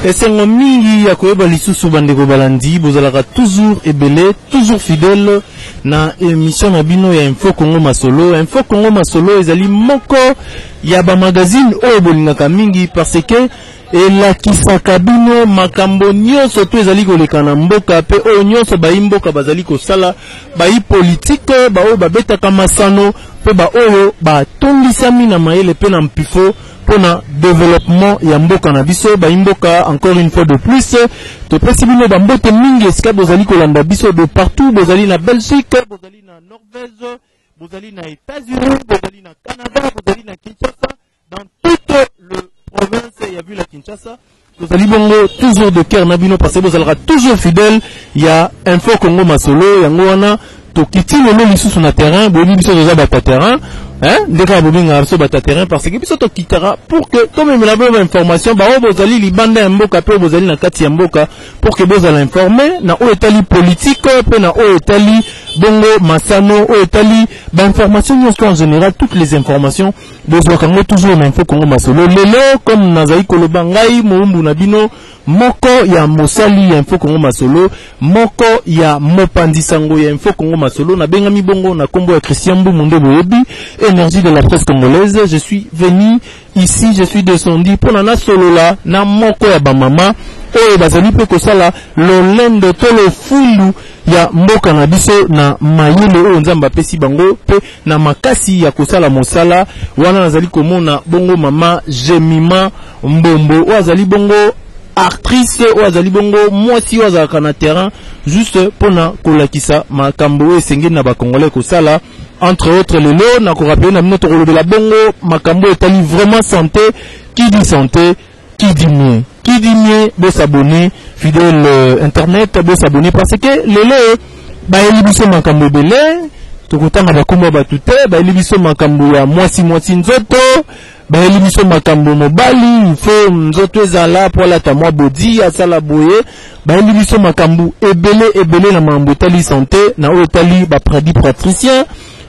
Esengo mingi ya koyeba lisusu bandeko balandi bozalaka toujours ebele, toujours fidèle na émission na bino ya Info Congo Masolo. Info Congo Masolo ezali moko ya ba magazine oyo bolingaka mingi parce que elakisaka bino makambo nyonso to ezali koleka na mboka pe oyo nyonso bayi mboka bazali kosala bayi politique ba oyo babetaka masano pe ba oyo batondisami na mayele pe na mpifo pour le développement ya mboka na biso ba mboka. Encore une fois de plus to pesibino ba mbote mingi eska bozali kolanda biso de partout, bozali na Belgique, bozali na Norvège, bozali na États-Unis, bozali na Canada, bozali na Kinshasa, dans toute le province ya vu la Kinshasa. Bozali bongo toujours de cœur na bino parce que bozalaka toujours fidèle ya Info Congo Masolo yango wana to kiti le lisusu na terrain boni biso déjà bata terrain. Ndeka bominga so bata terrain parce que biso to kitara pour que comme même la bonne information ba o bozali libanda ya mboka pe bozali na kati ya mboka pour que bozala informer na o etali politique pe na o etali bongo masano o etali ba information en général, toutes les informations besoin kango toujours na Info Congo Masolo lelo comme nazai koloba ngai moumbu na bino moko ya mosali ya Info Congo Masolo moko ya mopandisango ya Info Congo Masolo na bengami bongo na kombo ya Christian Mboumunde Boyebi, énergie de la presse congolaise. Je suis venu ici, je suis descendu pour nana solo la na moko ya bamama oyo bazali pe kosala lolendo to le fundu ya mboka na biso na mayele oyo nzamba pesi bango pe na makasi ya kosala mosala wana nazali komona bongo mama Jemima Mbombo oyo azali bongo actrice oyo azali bongo mwasi oyo azalaka na terrain juste pona kolakisa makambo oyo esengeli na bakongolais kosala. Entre autres lelo na ko rappeler na minoto kolobela bongo makambo etali vraiment santé. Qui dit santé qui dit mieux, qui dit mieux de s'abonner fidèle internet de s'abonner parce que lelo ba elibiso makambo belé to kotanga bakomba batute ba elibiso makambo ya mwasi nzoto ba elibiso makambo mobali il faut nzoto ezala pour la tamwa bodi asala boye ba elibiso makambo ebele na mambo etali santé na o etali ba prédit patricien.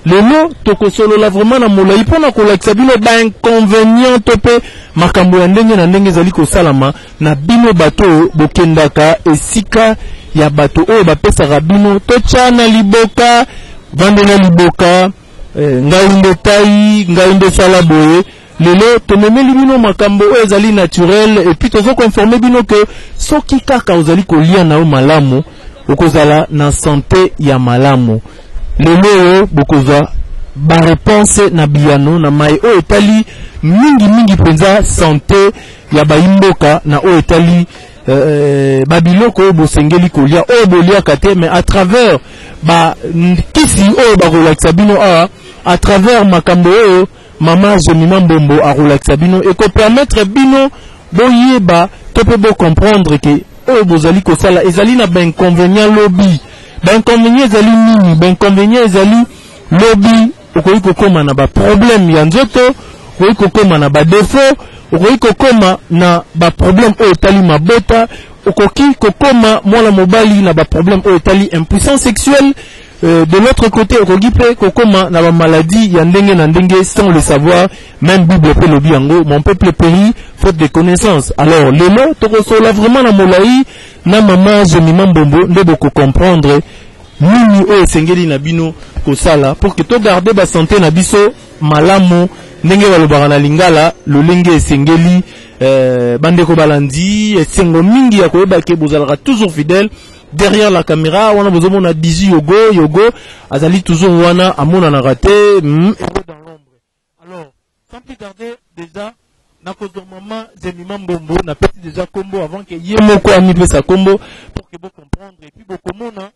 Lelo toko solo la vraiment na molai pona kolakisa bino ba inconvénient tope makambo ya ndenge na ndenge zali ko salama na bino bato bokendaka esika ya bato oyo bapesaka bino to chana liboka vandela liboka ngaunde tai ngaunde sala boye. Lelo tomemeli bino makambo oyo ezali naturel et puis tozo conformer bino que soki kaka ozali kolia na o malamu okozala na santé ya malamu. Lelo bokozwa ba réponse na biano na mai o etali mingi penza santé ya baimboka na o etali babiloko bosengeli kolia o bolia kate mais à travers ba kisi o ba relaxa bino à travers makambo o mama Jemima Mbombo a relaxa bino et ko permettre bino boyeba to pe bo comprendre que o bozali ko sala ezali na ba inconvénient lobby. Ben convenient ezali nini, ben convenient ezali lobby okoyi kokoma na ba problème ya nzoto, okoyi kokoma na ba défaut, okoyi kokoma na ba problème oyo etali mabota, okoki kokoma mwana mobali na ba problème oyo etali impuissance sexuelle. De l'autre côté okoki pe kokoma na ba maladie ya ndenge na ndenge sans le savoir. Même Bible pe lobi yango mon peuple périt faute de connaissances. Alors lelo tokosola vraiment na molai na mama Jemima Mbombo nde boko comprendre nini oyo esengeli na bino kosala pour que to garder ba santé na biso malamu ndenge balobaka na lingala lolenge esengeli. Bandeko balandi esengo mingi ya koyeba ke bozalaka toujours fidèle derrière la caméra. Wana bozomona Diji Yogo azali toujours wana amona na raté dans l'ombre. Alors sans plus tarder déjà na kozo mama Jemima Mbombo na petit déjà combo avant que yemoko ami pe sa combo pour que vous comprendre et puis bokomona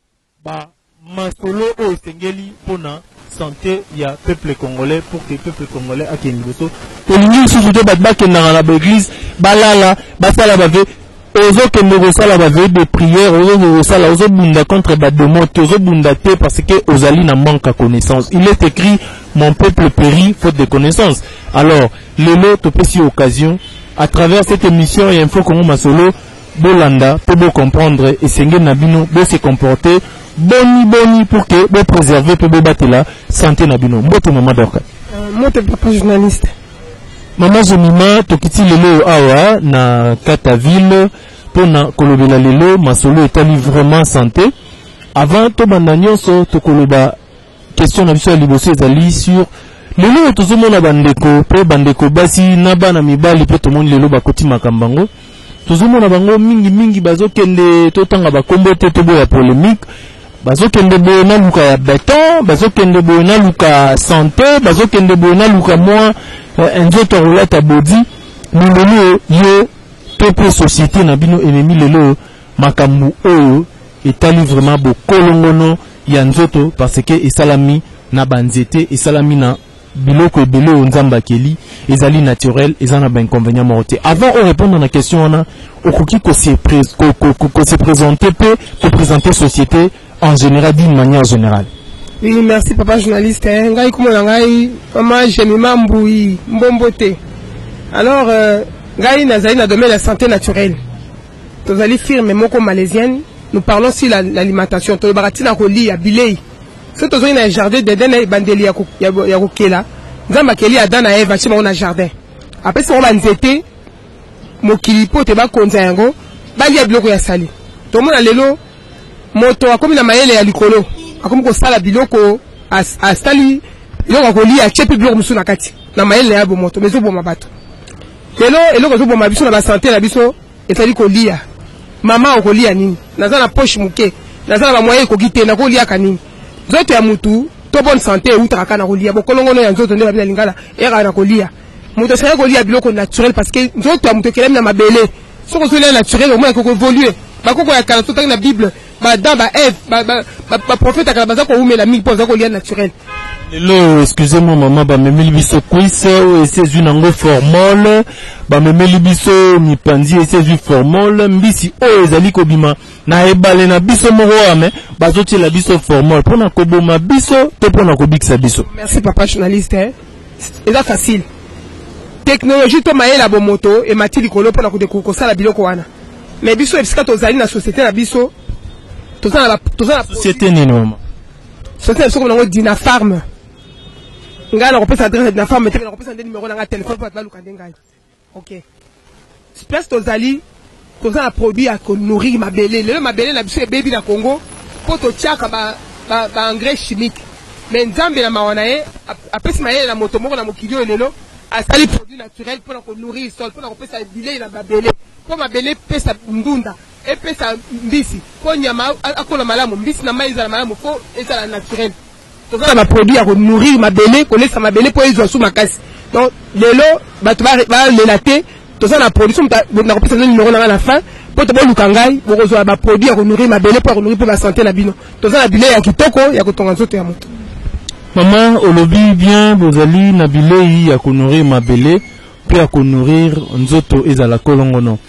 ba masolo o sengeli pona santé ya peuple congolais pour que peuple congolais akendi boso to lingi susu to batba kendanga na église balala basala bave ozo kende kosala bave de prière ozo kosala ozo bunda contre ba démon ozo bunda te parce que ozali na manque à connaissance. Il est écrit mon peuple périt faute de connaissance. Alors lelo to pesi occasion à travers cette émission et Info Congo Masolo bolanda pour vous comprendre et senge nabino de se comporter boni pour que vous préserver pour vous battre la santé nabino mbote mama doka. Moto papa journaliste. Maman Jemima tokiti lelo awa na Kataville pour na kolobela lelo masolo etali vraiment santé. Avant to banda nyonso to koloba question na biso ya liboso ezali sur lelo tozomona bandeko pe bandeko basi na bana mibali pe tomoni lelo bakoti makambango. Tozomona bango mingi bazokende totanga bakombo te to boya polémique. Bazokende boye na luka ya béton, bazokende boye na luka santé, bazokende boye na luka moi nzoto rolata body. Lelo yo tope société na bino ennemi lelo makambu oyo etali vraiment bokolongono ya nzoto parce que esalami na banzete esalami na biloko ebele nzamba keli ezali naturel ezana ba inconvénient morté. Avant de répondre à la question on a okoki ko se présenter pe ko présenter société en général d'une manière générale. Oui, merci papa journaliste. Ngai komona ngai maman Jemima Mboui Mbombote. Alors ngai nazali na domaine de la santé naturelle. Tozali firme moko malaisienne. Nous parlons aussi l'alimentation. To baratina ko li ya bilei. Ce tozali na jardin de dena bandeli ya kokela. Nzamba keli adana eva chima on a jardin. Après ça on va nzete mokili po te ba konza yango bali ya biloko ya sali. To mona lelo moto akomi na mayele ya likolo akomi ko sala biloko astali biloko ko li ya chepe biloko musu na kati na mayele ya bo moto mezo bo mabato. Lelo eloko zo bo mabiso na ba santé na biso etali ko lia. Mama okolia nini? Naza na poche muke. Naza na moyen ko kite na ko lia kanini. Zoto ya mutu to bonne santé utraka na ko lia. Bokolongono ya nzoto nde babila lingala era na ko lia. Mutu sera ko lia biloko naturel parce que nzoto ya mutu kelem na mabele. Soko zo lia naturel au moins ko évoluer. Bakoko ya kala tota na Bible. Ba dans ba Ève ba prophète akala baza ko umela mingi pour za ko lia naturel. Lelo, excusez-moi maman, ba memeli biso quiz ou c'est une ango formole, ba memeli biso mipanzi et c'est une formole, mbisi o ezali kobima na ebale na biso moko ame, bazoti la biso formole, pona koboma biso, te pona kobikisa biso. Merci papa journaliste, c'est facile. Technologie to maela bo moto et matili kolo pona ko sala biloko wana. Mais biso ebisika tozali na société na biso, tozana société nini maman? Société so ko Dina Farm. Nga na kopesa adresse na femme na kopesa numéro na téléphone pour ba lukande ngai. OK. Space tozali toza produit à nourrir mabele. Le mabele na biso baby na Congo pour to tiaka ba engrais chimique. Mais nzambe na mawana e apesi maye na moto moko na mokilio lelo asali produit naturel pour ko nourrir sol pour kopesa bilei na mabele. Pour mabele pesa ndunda et pesa mbisi. Pour nyama akola malamu mbisi na maiza na malamu pour ezala naturel. Toza na produit à nourrir mabele, connaître mabele pour les sous makasi. Donc lelo bato ba lelaté, toza na production na kopesa numéro na la fin pour te lukangai, pour rezoa ba produit à nourrir mabele pour nourrir pour la santé na bino. Toza na bile ya kitoko ya kotonga nzoto ya moto. Maman olobi bien bozali na bilei ya nourrir mabele puis à nourrir nzoto ezala kolongono.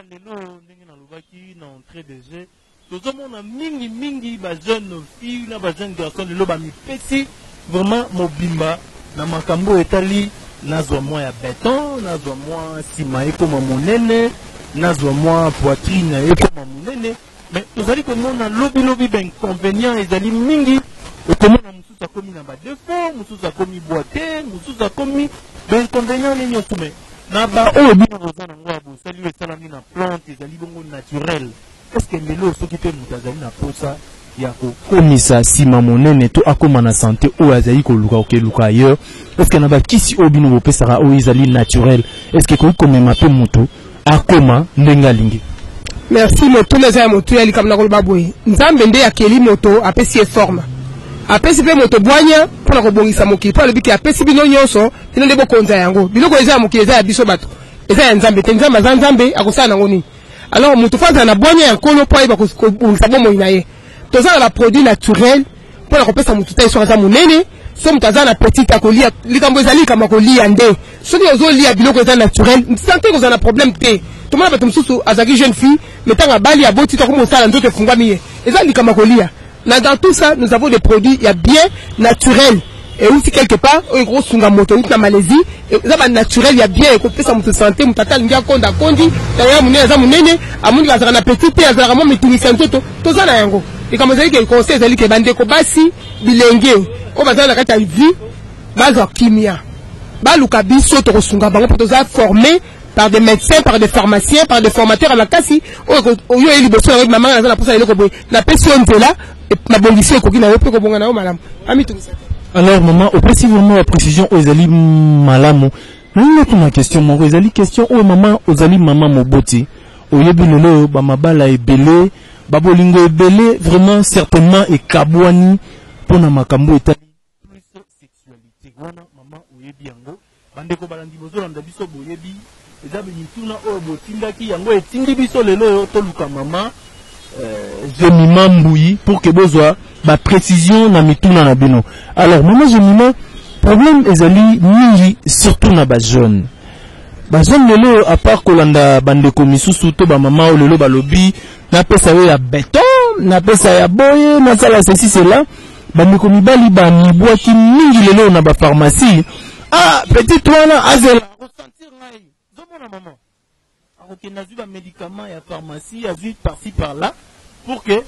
Lelo ndenge na lobaki na entrée de jeu tozomona mingi ba jeune fille na ba jeune garçon lelo ba mipesi vraiment mobimba na makambo etali nazwa mwa ya béton nazwa mwa sima ekoma monene nazwa mwa poitrine ekoma monene mais tozali komona lobi ba inconvénient ezali mingi okomona mususu akomi na ba défaut mususu akomi boité mususu akomi ba inconvénient nini osume na ba oyo bino bozana ngwa bo sali esalami na plante ezali bongo naturel. Est-ce que lelo soki pe mutazali na posa ya kokomisa sima monene to akoma na santé o azali ko luka okeluka ailleurs? Est-ce que na ba kisi obino bopesaka o ezali naturel? Est-ce que ko komema pe muto akoma ndenga lingi? Merci moto les ya moto ya likamna ko baboy. Nzambe nde akeli moto apesi e forme. Apesi pe moto bwanya pona ko bongisa mokili pa lebiki apesi bino nyonso ino ndebo konza yango. Biloko eza mokili eza ya biso bato. Eza ya nzambe te nzambe za nzambe akosana ngoni. Alors mutu faza na bwanya ya nkolo po ayeba ko sabomo inaye. Toza na produit naturel pour la kopesa mutu tai so za munene so mutaza na petit akolia likambo ezali kama kolia nde. Soki ozo lia biloko eza naturel, santé ko za na problème te. Tomona bato mususu azaki jeune fille metanga bali ya boti to ko mosala nzoto efungwa miye. Ezali kama kolia. Dans tout ça, nous avons des produits bien naturels. Et aussi quelque part, un gros sunga moto na Malaisie, ça va naturel, il y a bien et côté ça notre santé, mutata ngia konda kondi, d'ailleurs munene za munene, amundi za na petit pe za ramo mitunisa ntoto, to za na yango. Et comme ça que conseil zali ke bande ko basi bilenge, o bazala kata vie, bazwa kimia baluka biso tokosunga bango mpo toza formé par des médecins, par des pharmaciens, par des formateurs à la kasi oyo eli boso avec maman na la posa eloko boy na pesi on là et na bongisi ko kina ope ko bonga na o malam ami tout ça. Alors maman au précis vraiment la précision aux ali malamu nani to ma question mon ezali question o maman aux ali maman moboti oyebi lelo ba mabala ebele babolingo ebele vraiment certainement et kabwani pona makambo etali plus sexualité wana maman oyebi yango bandeko balandi bozolanda biso boyebi ezabe mituna oyo botindaki yango etindi biso lelo toluka mama Jemima Mboui pour que bozwa ba précision na mituna na bino. Alors maman Jemima problème ezali mingi surtout na ba jeune lelo à part kolanda bandeko misusu to ba mama o lelo balobi na pesa yo ya béton na pesa ya boye na sala ceci cela bandeko mibali ba mibwaki mingi lelo na ba pharmacie petit wana azela ressentir ngai zomona maman ok nazu ba médicament ya pharmacie azu par-ci par-là pour que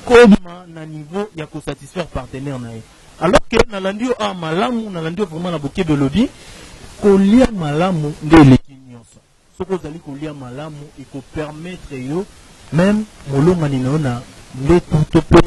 comme na niveau ya ko satisfaire partenaire na ye alors que na landio malamu na landio vraiment na boke belobi kolia malamu nde leki nyonso soko zali kolia malamu eko permettre yo même molongani na ona mbetu to pe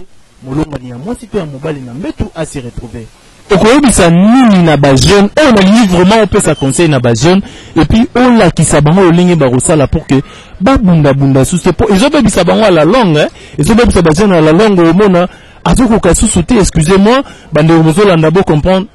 molongani ya mwasi to ya mobali na mbetu a se retrouver okoyebisa nini na ba jeune on a lié vraiment on peut ça conseil na ba jeune et puis on la ki sabango olingi ba rosala pour que ba bunda bunda sous po ezobebisa bango à la longue ezobebisa ba jeune à la longue au mona azoko ka sous-sauter excusez-moi bande mozolanda bo comprendre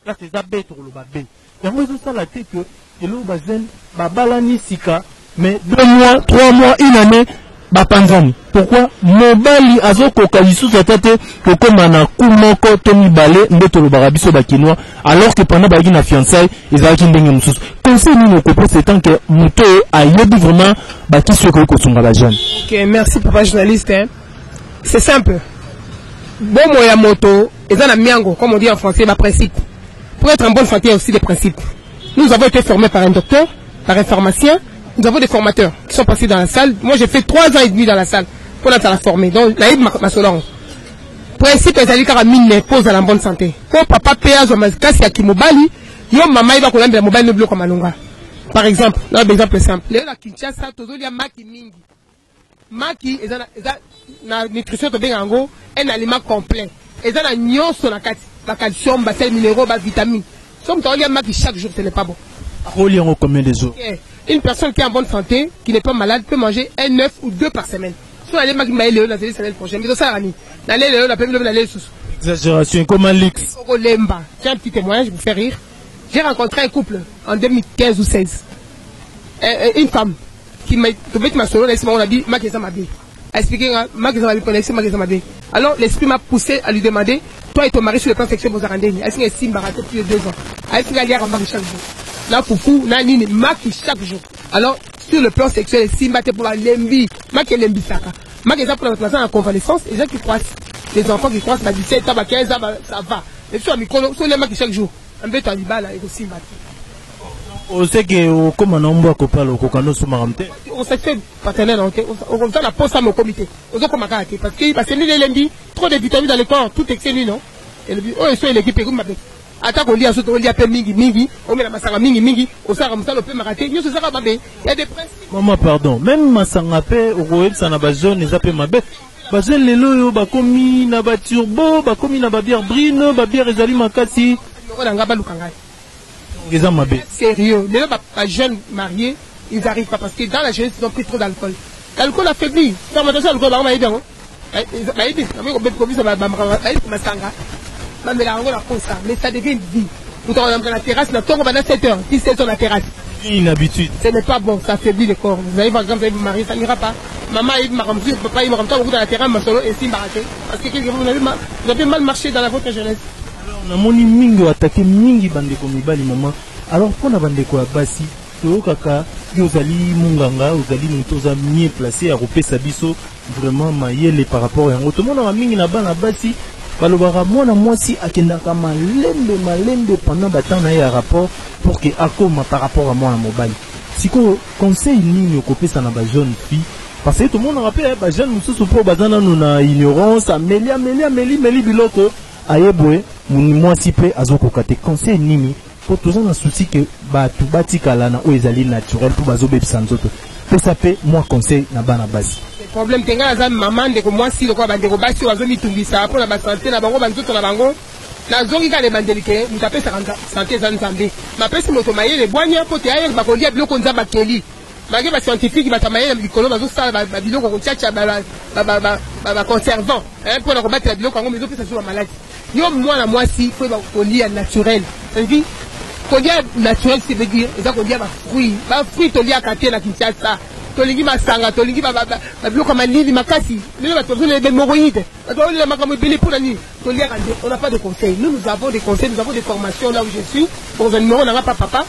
là c'est ça B pour le B. Et moi je la tête que le bazen babalani sika mais 2 mois, 3 mois, 1 année bapanzani. Pourquoi mobali azoko kalisu tete ko komana kumoko to mibale ndeto lo barabiso bakinois alors que pendant bagi na fiançailles ezalaki ndenge mususu. Conseil ni ko c'est tant que muto ayebi vraiment bakiso ko sunga ba jeune. OK, merci papa journaliste. C'est simple. Bon moya moto ezana miango comme on dit en français ba principe. Pour être en bonne santé, il y a aussi des principes. Nous avons été formés par un docteur, par un pharmacien. Nous avons des formateurs qui sont passés dans la salle. Moi, j'ai fait 3 ans et demi dans la salle pour la former. Donc, là, il m'a solon. Principe, c'est à mine pose à la bonne santé. Pour papa, péage, kasi ya kimobali, yo maman, il va qu'on la mobile ne bloque comme alonga. Par exemple, là, un exemple simple. Là, la Kinshasa, tout il y a maki mingi. Maki, na nutrition, to bengango, un aliment complet. Et ça, la nyonso na kati. La calcium, la sel minéraux, la vitamine. Somme tu regardes qui chaque jour, ce n'est pas bon. Combien de jours? Une personne qui est en bonne santé, qui n'est pas malade, peut manger 1 œuf ou 2 par semaine. Si on a les mags maïlé, la semaine prochaine, mais ça, Rani. Exagération, comme un lix. J'ai un petit témoignage, je vous fais rire. J'ai rencontré un couple en 2015 ou 16. Une femme qui m'a trouvé ma solo, on a dit, ma question m'a dit. Expliquer, ma question m'a dit. Alors, l'esprit m'a poussé à lui demander, toi et ton mari sur le plan sexuel, vous arrêtez. Est-ce qu'il y a 6 baratés plus de 2 ans? Est-ce qu'il y a un mari chaque jour? Là, foufou, n'a ni maki chaque jour. Alors, sur le plan sexuel, si m'a pour la lembi, ma qui est lembi saka. Ma qui est pour la placement en convalescence, les gens qui croissent, les enfants qui croissent, à 17 ans, à 15 ans, ça va. Et sur le micro, sur les maki chaque jour. Un peu de bas là, et aussi maki. On sait que, comme on a un bois qu'on parle, on s'est fait partenaire, on a la poste à mon comité. On a parce que les lundis, trop de vitamines dans le corps, tout excellent, non? Et le but, oh, c'est l'équipe, comme m'appelle. Attends qu'on lit à ce qu'on lit à peine mingi, on met la massara mingi, on s'arrête comme ça, on peut m'arrêter, il y a des principes. Maman, pardon, même ma sangape, au royaume, ça n'a pas jaune, les appels ma bête. Bazen les loyo, bakomi, na ba turbo, bakomi, na ba bière brine, ba bière ezali makasi. On a un gaba lukangai. Sérieux, les jeunes mariés, ils n'arrivent pas parce que dans la jeunesse, ils ont pris trop d'alcool. L'alcool affaiblit. Faire attention à l'alcool, on va y bien. Mais ça devient une vie. Nous sommes dans la terrasse, nous sommes pendant 7 heures, 17 heures la terrasse. Une habitude. Ce n'est pas bon, ça affaiblit le corps. Vous allez voir, quand vous allez vous marier, ça n'ira pas. Maman, il m'a rempli, papa, il m'a rempli, vous dans la terrasse, ma solo, et si m'arrêter. Parce que vous avez mal marché dans la votre jeunesse. Na moni mingi attaqué mingi bandeko mibali maman alors pour na bandeko ya basi to kaka yozali munganga ozali mutoza mieux placé à repesa biso vraiment mayele par rapport à ngoto mona mingi na bana basi balobara mwana mwasi akendaka malembe pendant battant na ya rapport pour que akoma par rapport à moi mobile siko conseil nini okopesa na ba jeune fille parce que tout le monde rappelle bah jeune mususu po bazana na ignorance meli biloko ayeboye moi si pe azoko kate conseil nini pour tous en souci que ba tu batikala na o ezali naturel pour bazo bebisa nzoto pour ça pe moi conseil na bana basi problème tenga za maman de ko moi si ko ba de ko basi wazo mitungisa pour na ba santé na bango banzoto na bango na zongi ka le bandelike mutape santé za nzambe ma pesi moto mayele bwanya po te aye ba ko lia biloko nzamba keli malgré les scientifiques, ils ont dit que les biloko conservant pour la combattre la biloko mais ils sont malades. Yo moi si faut lire naturel. C'est-à-dire lire naturel c'est veut dire ils ont lire fruit to lire katé na Kinshasa. To lingi masanga to lingi ba biloko malili makasi. Les hémorroïdes. Les makamo belé pour la nuit. To lire on n'a pas de conseils. Nous avons des conseils, nous avons des formations là où je suis. Pour un numéro n'a pas papa.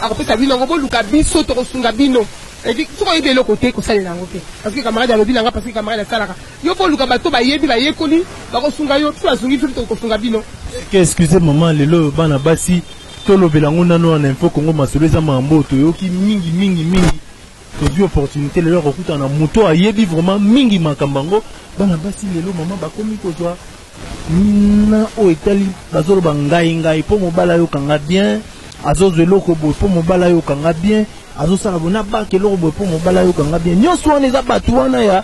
Après ça vient ngo luka biso to sunga bino. Et puis tu vois le côté que ça les langue parce que camarade a lobi parce que camarade a salaka. Yo po luka bato ba yebi ba yekoli ba ko sunga yo tu asungi tu to sunga bino. Excusez maman lelo bana basi to lobela ngona no na info Congo masolo za mambo to yoki mingi. To di opportunité lelo rokuta na moto a yebi vraiment mingi makambango bana basi lelo maman ba komi ko joa na o etali bazolo bangai po mobala yo kanga bien azozo loko bo po mobala yo kanga bien azo sala bona ba ke loko bo po mobala yo kanga bien nyonso wana za batu wana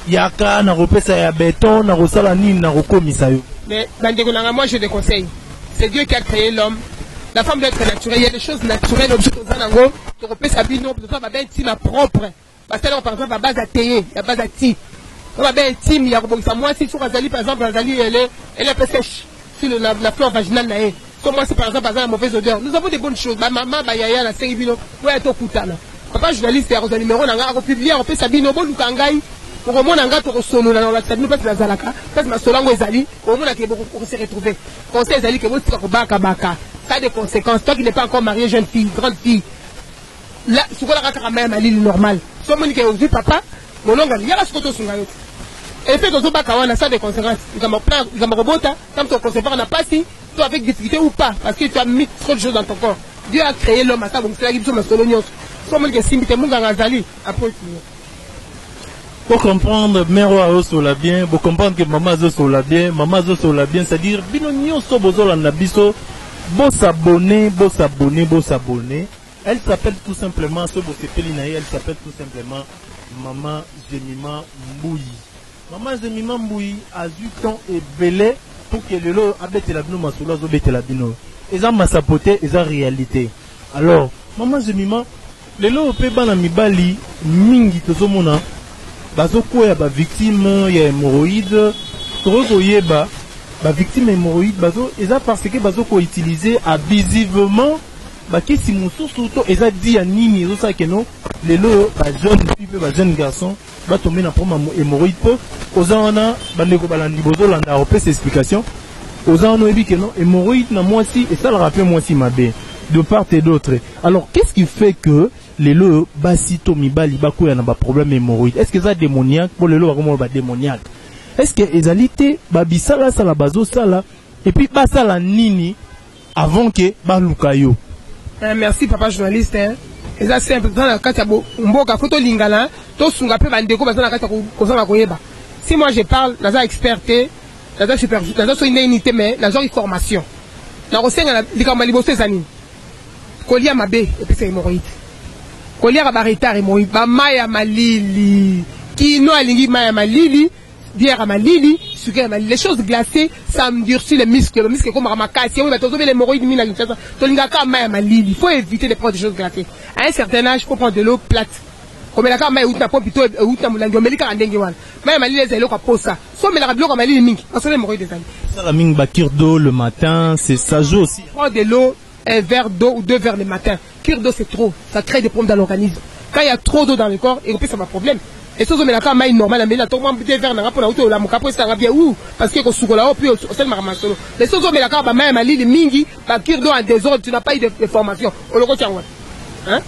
ya ka na repesa ya béton na rosala nini na rekomisa yo mais bandeko nanga moi je te conseille c'est Dieu qui a créé l'homme la femme doit être naturelle il y a des choses naturelles objet aux anango to repesa bino to ba ben tima propre parce que par exemple à base à théé la base à ti on va bien intime il y a moi si sur Azali par exemple Azali elle est peu sèche sur la flore vaginale là comme moi c'est par exemple la mauvaise odeur nous avons des bonnes choses ma maman ba yaya la série bino ouais to kutana papa journaliste a numéro na nga publier on peut sabino bon lukangai pour au moins nga to solo na WhatsApp nous parce la zalaka parce ma solango ezali au moins que beaucoup pour se retrouver conseil ezali que vous ko baka ça a des conséquences toi qui n'es pas encore marié jeune fille grande fille là ce qu'on a rakaka même à l'île normale so moni que vous papa molonga yala ce que to sunga yo et puis quand on baka wana ça a des conséquences il va me robota comme ton concevoir n'a pas si toi avec difficulté ou pas parce que tu as mis trop de choses dans ton corps Dieu a créé l'homme à ça donc c'est là qu'il faut me solognos comme que simite munga ngazali après pour comprendre mero aosola bien pour comprendre que maman azosola bien c'est-à-dire bino nyonso bozola na biso bo s'abonner elle s'appelle tout simplement ce beau elle s'appelle tout simplement Maman Jemima Mbouyi. Maman Jemima Mbouyi a eu temps et belé pour que le lot abete la bino masolo azobete la bino. Eza masapote eza réalité. Alors Maman Jemima le lot pe bana mibali mingi tozomona bazoko ya ba victime ya hémorroïde toko yeba ba victime hémorroïde bazo eza parce que bazoko utiliser abusivement bakisi mususu to eza di ya nini zo sa keno lelo ba jeune fille ba jeune garçon ba tomber na problème hémorroïde po ozana bandeko balandi bozo landa opesa explication ozana ebi keno hémorroïde na mwasi et ça le rappelle mwasi mabe de part et d'autre. Alors qu'est-ce qui fait que lelo basi to mibali bako ya na ba problème hémorroïde? Est-ce que ça démoniaque pour lelo comment ba démoniaque? Est-ce que ezalité ba bisala sala bazo sala et puis ba sala nini avant que ba lukayo? Merci papa journaliste. Et ça c'est important dans kata mboka photo lingala to sunga pe bandeko bazana kata ko sala koyeba. Si moi je parle naza experté, naza super, naza so une unité mais naza formation. Na rosenga likambo liboso ezani. Kolia mabe et puis c'est hémorroïde. Kolia ba retard hémorroïde, ba maya malili. Qui no alingi maya malili, bière malili, sucre malili. Les choses glacées, ça me durcit les muscles comme ramakasi. Oui, bah tozo les hémorroïdes mina kinshasa. Tolinga ka maya malili. Il faut éviter de prendre des choses glacées. À un certain âge, il faut prendre de l'eau plate. Comme la carte maya pas plutôt outa mulangi melika andenge wan. Maya malili ezelo ka posa. So mela bilo ka malili mingi. Parce que les hémorroïdes des années. Ça la mingi bakir d'eau le matin, c'est ça joue aussi. Prendre de l'eau, un verre d'eau ou 2 verres le matin. Cure d'eau c'est trop, ça crée des problèmes dans l'organisme. Quand il y a trop d'eau dans le corps, et puis ça va problème. Et ça, mais la carte maille normale, mais là, tout le monde peut faire un pour la auto, la mouka pour ça bien ou parce que au soukola, puis au sel maramassolo. Les choses, mais la carte maille maille mingi, la cure d'eau en désordre, tu n'as pas eu de formation. On le retient, hein?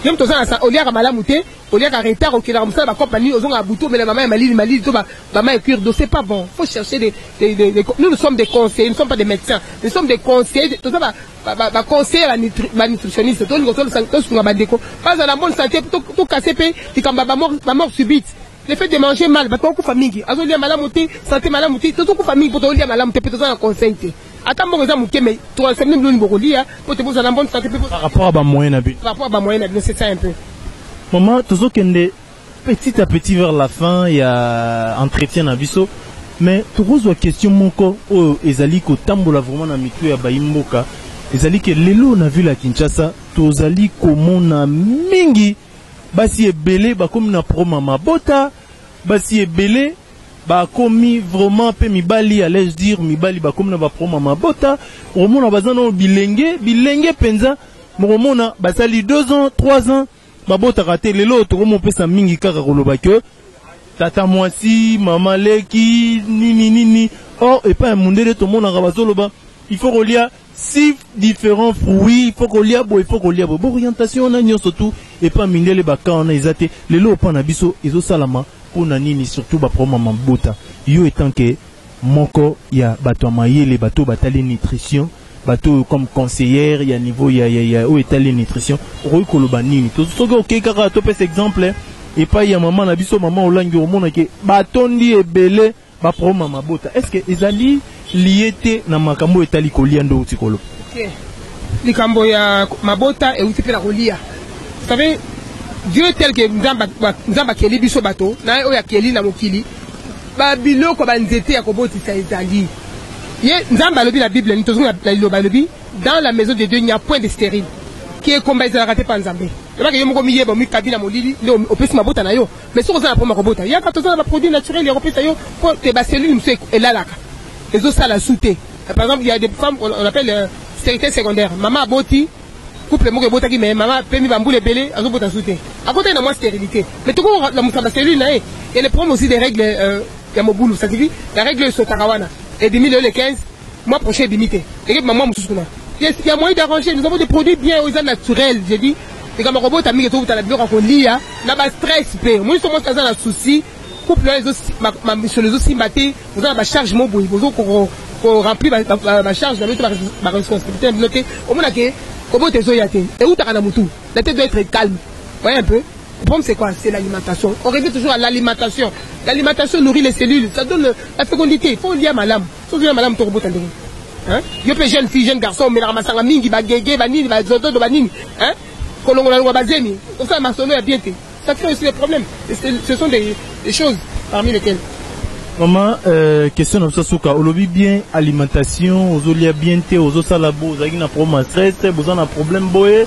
Même tout ça, au lieu à malamouté, au lieu d'arrêter au kila comme ça ba compagnie aux a bouton mais la maman malili to ba maman cuire d'eau c'est pas bon. Faut chercher des nous sommes des conseillers, nous ne sommes pas des médecins. Nous sommes des conseillers, tout ça ba conseiller la nutritionniste to ngo to sunga ba déco. Pas dans la bonne santé tout casser pe tikamba ba mort subite. Le fait de manger mal, ba ko famille, azolia malamuti, santé malamuti, tout ko famille pour to lia malamuti pe to ça conseil. Attends mon exemple mais 3 semaines nous bokolia pour te poser en bonne santé par rapport à ba moyen abi. Par rapport à ba moyen abi, c'est ça un peu. Maman, toujours kende petit à petit vers la fin, il y a entretien à biso. Mais toujours une question moko o ezali ko tambola vraiment na mitu ya baimboka. Ezali que lelo na ville à Kinshasa, tozali komona mingi basi ebele ba komi na pro mama bota, basi ebele ba komi vraiment pe mibali à l'aise dire mibali ba komi na ba pro mama bota, omona bazana bilenge penza, momona basali 2 ans, 3 ans. Babota raté les lots, tout pesa mingi kaka koloba que tata mwasi, mama leki, ni. Or, et pas un monde de tout le monde en rabazoloba. Il faut qu'on lie 6 différents fruits, il faut qu'on lie il faut qu'on lie bo orientation on a nyo surtout et pas mindele baka on a isate les lots pas na biso ezo salama pour na nini surtout ba pro mama bota. Yo étant que moko ya bato mayele bato batali nutrition. Bateau comme conseillère, il y a niveau, il y a où est la nutrition. Roi Kolobanini. Tout ce que ok, car tu peux exemple. Et pas il y a maman na biso maman au langue au monde qui batondi et belé, ba pro mama bota. Est-ce que les ali liété na makambo etali koliando utikolo? Ok. Likambo ya mabota et uti pe la kolia. Vous savez, Dieu tel que nzamba keli biso bateau, na o ya keli na mokili. Ba biloko ba nzete ya koboti sa ezali. La Bible, dans la maison de Dieu, il n'y a point de stérile. Qui est combat, ils ont raté par Nzambé. Il y a des gens qui ont mis cabine à mon lit, au plus ma botte à nayo. Mais si on a un robot, il y a 14 ans de produits naturels, les repères, pour tes cellules, et là, là. Les os, ça la souté. Par exemple, il y a des femmes, on appelle stérilité secondaire. Maman boti, couple mo bota qui mais maman pemi bambou les belé, azo bota souté. À côté, il y a moins stérilité. Mais tout le monde, la cellule, il y a les problèmes aussi des règles, il y a mon boulot, ça signifie, la règle sur Tarawana. Et 2015, mois prochain limité. Et maman il y a moyen d'arranger. Nous avons des produits bien aux naturels. J'ai dit, et comme un robot a mis tout à la bio qu'on lit, n'a pas stress. Moi, je suis dans un souci. Couple sur les autres matés, vous avez ma charge mon bruit. Vous avez qu'on remplit ma charge, ma responsabilité bloquée. Au moins, comment t'es zoyaté? Et où t'as un amoutou? La tête doit être calme. Voyez un peu. Le problème, c'est quoi? C'est l'alimentation. On revient toujours à l'alimentation. L'alimentation nourrit les cellules. Ça donne la fécondité. Il faut lier à ma lame. Il faut lier à ma lame, ton robot. Hein? Il y a jeune fille, jeune garçon, mais la ramassanga mingi, ba gege, ba nini, ba zoto, ba nini. Hein? Kolongo la loi bazemi. Comme ça, ma sono est bien fait. Ça crée aussi des problèmes. Ce sont des choses parmi lesquelles. Maman, question comme ça, souka. On lobby bien alimentation, aux olia bien té, aux os salabo, aux agina problème stress, vous en a problème boé.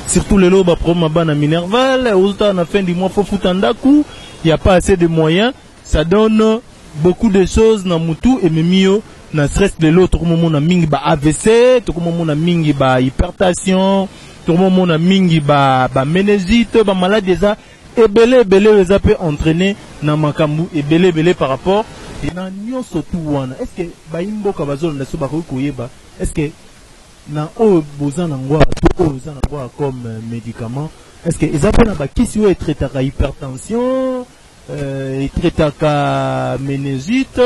Surtout les lobes à problème à Minerval, aux autres à la fin du mois, faut foutre un dakou. Il n'y a pas assez de moyens. Ça donne beaucoup de choses dans Moutou et Memio. Na stress de l'autre, tout le monde a mingi ba AVC, tout le monde a mingi ba hypertension, tout le monde a mingi ba ménésite, ba maladie ça. Et belé les a peut entraîner na makambu et belé par rapport. Et na nyon surtout wana. Est-ce que ba imbo kabazol na soba koyeba? Est-ce que na o bozan ngwa to bozan ngwa comme médicament? Est-ce que ils appellent ba kisi ou traitaka hypertension, traitaka ménésite?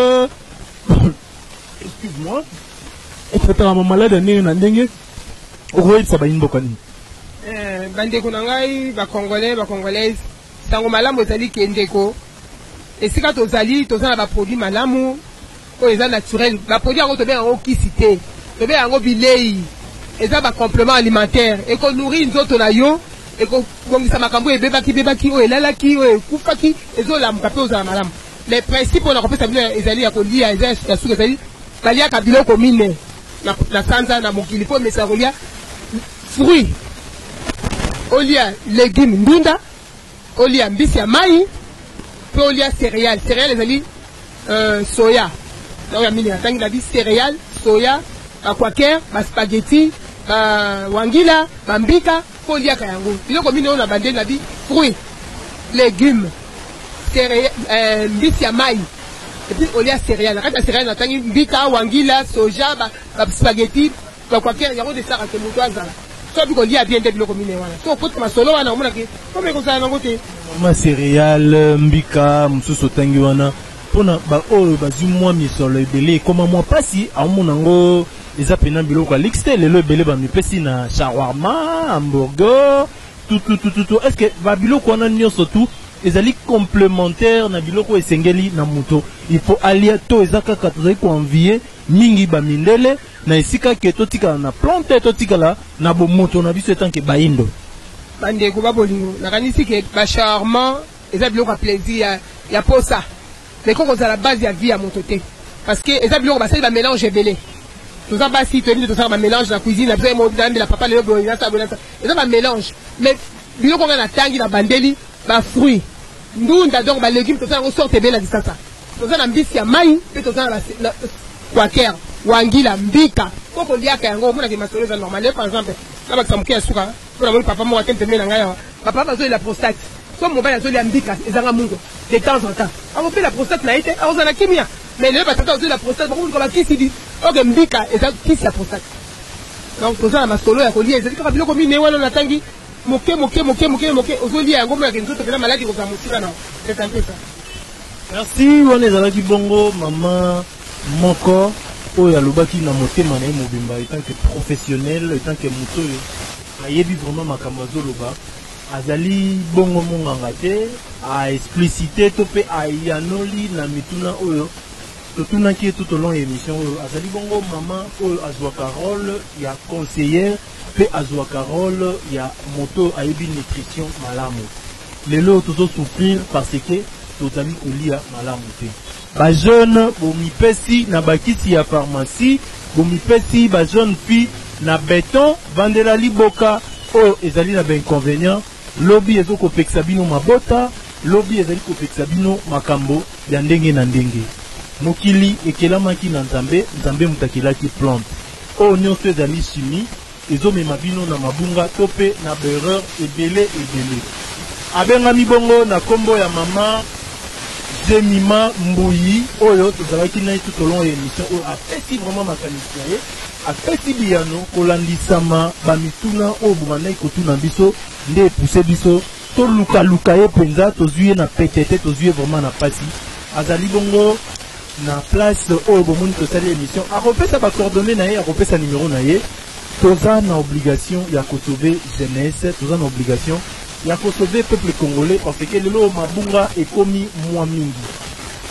Excuse-moi. Et traitaka ma maladie nini na ndenge? Okoye ça ba imbo kani? Bande konangai ba congolaises tango malamu ezali kendeko esika tozali tozana ba produit malamu o eza naturel ba produit yango tobe yango kisite tobe yango bilei eza ba complément alimentaire et ko nourrir nzoto na yo et ko bongisa makambo ebebaki o elalaki o ekufaki ezolamuka pe ozala malamu les principes on a kopesa bino ezali ya kolia eza ya suka ezali baliaka biloko mine na sanza na mokili po mesa kolia fruits olia légumes ndunda olia mbisi ya mai pe olia céréales ezali soya donc ya mini atangi na bi céréales soya aquaker ba spaghetti ba wangila ba mbika pe olia ka yango biloko mini on a bandé na bi fruits légumes céréales mbisi ya mai et puis olia céréales kata céréales atangi mbika wangila soja ba spaghetti ba aquaker yango de sara ke moto azala to biko lia bien te biloko mine wana to ko ma solo wana omona ke ko me ko sa na ngote ma céréales mbika mususu tangi wana pona ba oyo bazimwa misolo ebele koma mwa pasi amona ngo eza pena biloko ya lixte lelo ebele ba mipesi na shawarma hamburger tout est-ce que ba biloko wana nyonso tout ezali complémentaire na biloko esengeli na moto il faut alia to ezaka katozali ko envier mingi ba mindele na esika ke totika na plante totika na bo moto na biso etanke baindo bande ko babolingo na kanisi ke ba charmant eza biloko ya plaisir ya posa mais quand on a la base ya vie à moto te parce que eza biloko ba sali ba mélange ebele tout ça basi to ni to ça ba mélange na cuisine après mon dame la papa le bo ina ça eza ba mélange mais biloko nga na tangi na bandeli ba fruit ndunda donc ba légumes tout ça on sort bien la distance tout ça na mbisi ya mai et tout ça la quaker wangila mbika koko liaka yango mona ke masolo za normal par exemple na ba kamkia suka pour la papa mo atente mena ngaya papa bazo la prostate so mo ba ya zo li mbika ezanga mungo de temps en temps on fait la prostate na ite on na kimia mais le batata aussi la prostate par contre ko ba kisi di ok mbika eza kisi la prostate donc tout ça na masolo ya ko lier ezali ka biloko mine wana na tangi moke aujourd'hui un gros qui nous a maladie comme ça c'est un peu ça merci on est là qui bongo maman moko oya lobaki na motema na mobimba étant que professionnel étant que moto ayebi vraiment makambazo loba azali bongo monganga te a expliciter to pe ayanoli na mituna oyo totuna qui tout au long de l'émission azali bongo maman oyo azwa parole ya conseillère pe azwa Carole ya moto ayebi nutrition malamu lelo tozo souffrir parce que tozali kolia malamu te ba jeune bomipesi na bakisi ya pharmacie bomipesi ba jeune fille na béton vandela liboka o ezali na ben inconvénient lobby ezoko peksa bino mabota lobby ezali ko peksa bino makambo ya ndenge na ndenge mokili ekelamaki na nzambe mutakilaki plante o nyonso ezali chimie ezomema bino na mabunga tope na berreur ebele abengami bongo na kombo ya mama Zemima Mbuyi oyo tozalaki na tout au long ya émission oyo apesi vraiment makanisi ye apesi biyano kolandisama bamituna oyo bomandaki kotuna biso nde epuse biso tolukaluka ye mpenza tozwi ye na petete tozwi ye vraiment na pasi azali bongo na place oyo bomoni tosali émission akopesa bacoordonné na ye akopesa numéro na ye toza na obligation ya sauver jeunesse toza na obligation ya sauver peuple congolais parce que lelo mabunga ekomi mwa mingi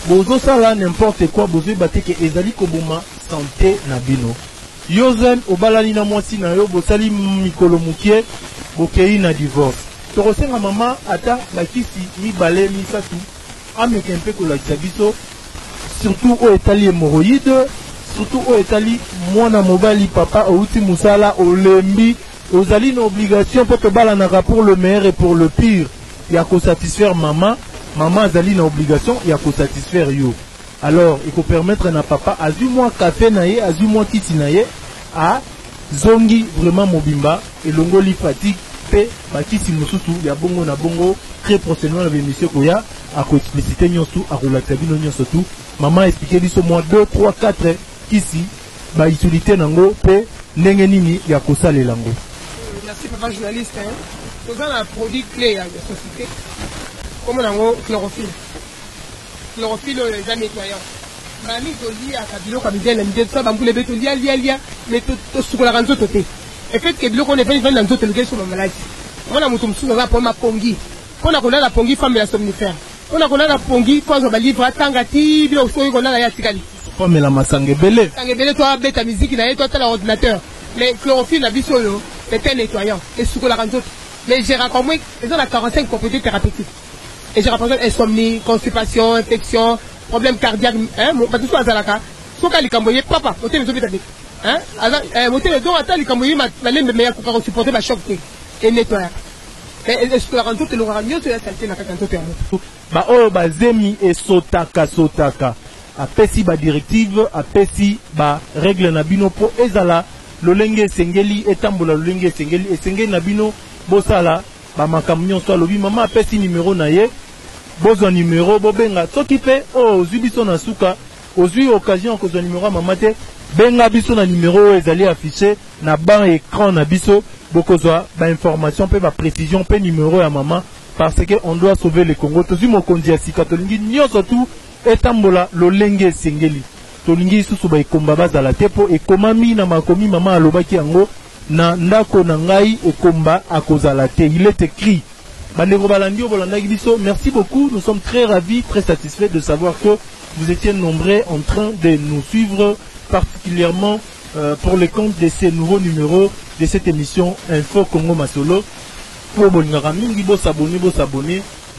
bozo sala n'importe quoi bozo bateke ezali koboma santé na bino yozen obalani na mwasi na yo bosali mikolo mukie bokei na divorce tokosenga mama ata bakisi mibale misatu ameka mpe kolakisa biso surtout o etali hémorroïde surtout au etali mwana mobali papa outi musala olembi ozali na obligation pour te balanaka pour le meilleur et pour le pire ya ko satisfaire maman azali na obligation ya ko satisfaire yo alors il faut permettre na papa azui moi café na ye azui moi kiti na ye a zongi vraiment mobimba elongoli fatigue pe bakisi mususu ya bongo na bongo très professionnel avec monsieur Koya a ko expliciter nyonso a ko lakisa bino nyonso tout maman expliquer biso moi 2 3 4 ici ba utilité nango pe ndenge nini ya kosalela ngo. Merci papa journaliste hein. Tous un produit clé à la société. Comme nango chlorophylle. Chlorophylle les amis nettoyants. Mami toli à kabilo kabidel ndé ça bambule beto lia mais to sukola kanzo toté. Et fait que biloko on est venu dans d'autres lieux sur ma maladie. On a mutum sou na pour ma pongi. On a connait la pongi femme de la somnifère. On a connait la pongi quand on va livrer tangati bio so ko na ya tikali. Comme la masangebele. Sangebele toi bête musique na toi t'as l'ordinateur. Mais chlorophylle la bisolo c'est un nettoyant et sous la ranzote. Mais j'ai raconté ils ont la 45 propriétés thérapeutiques. Et j'ai rapporté insomnie, constipation, infection, problème cardiaque, hein, pas tout ça à la cas. Soka likamboye papa, hôtel les hôpitaux. Hein? Alors hôtel donc attends likamboye ma lemme meilleur pour supporter ma choc et nettoyer. Mais est-ce que la ranzote le ranyo c'est la saleté na kanzote. Ba oh ba zemi et sotaka apesi ba directive apesi ba règle na bino po ezala lolenge sengeli etambola lolenge sengeli na bino bosala ba makamnyo so lobi mama apesi numéro na ye bozo numéro bobenga soki pe o zwi biso na suka ozwi occasion ko zo numéro mama te benga biso na numéro ezali affiché na ban écran na biso bokozwa ba information pe ba précision pe numéro ya maman parce que on doit sauver le Congo. Tozi mokonzi ya sika tolingi nyonso tu etambola lolenge sengeli. Tolingi susu ba ekomba bazala te po ekomami na makomi maman alobaki yango na ndako na ngai ekomba akozala te. Il est écrit. Bandeko balandi obolandaki biso, merci beaucoup. Nous sommes très ravis, très satisfaits de savoir que vous étiez nombreux en train de nous suivre, particulièrement pour le compte de ces nouveaux numéros de cette émission Info Congo Masolo.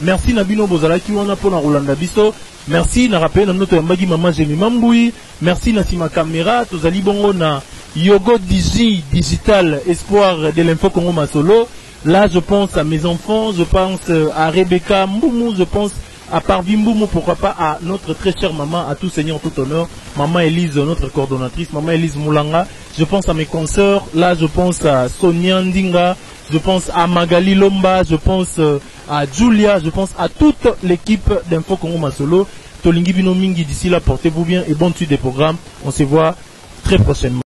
Merci Nabino Bozalaki wana pona Rolanda Biso. Merci na rappel na notre yambagi maman Jemi Mamboui. Merci na sima caméra tozali bongo na Yogo Digi Digital Espoir de l'Info Congo Masolo. Là je pense à mes enfants, je pense à Rebecca Mboumou, je pense à Parvimboumou, pourquoi pas à notre très chère maman, à tout seigneur, tout honneur, maman Elise, notre coordonnatrice, maman Elise Moulanga. Je pense à mes consoeurs, là je pense à Sonia Ndinga, je pense à Magali Lomba, je pense à Julia, je pense à toute l'équipe d'Info Congo Masolo. Tolingi Bino Mingi, d'ici là, portez-vous bien et bonne suite des programmes. On se voit très prochainement.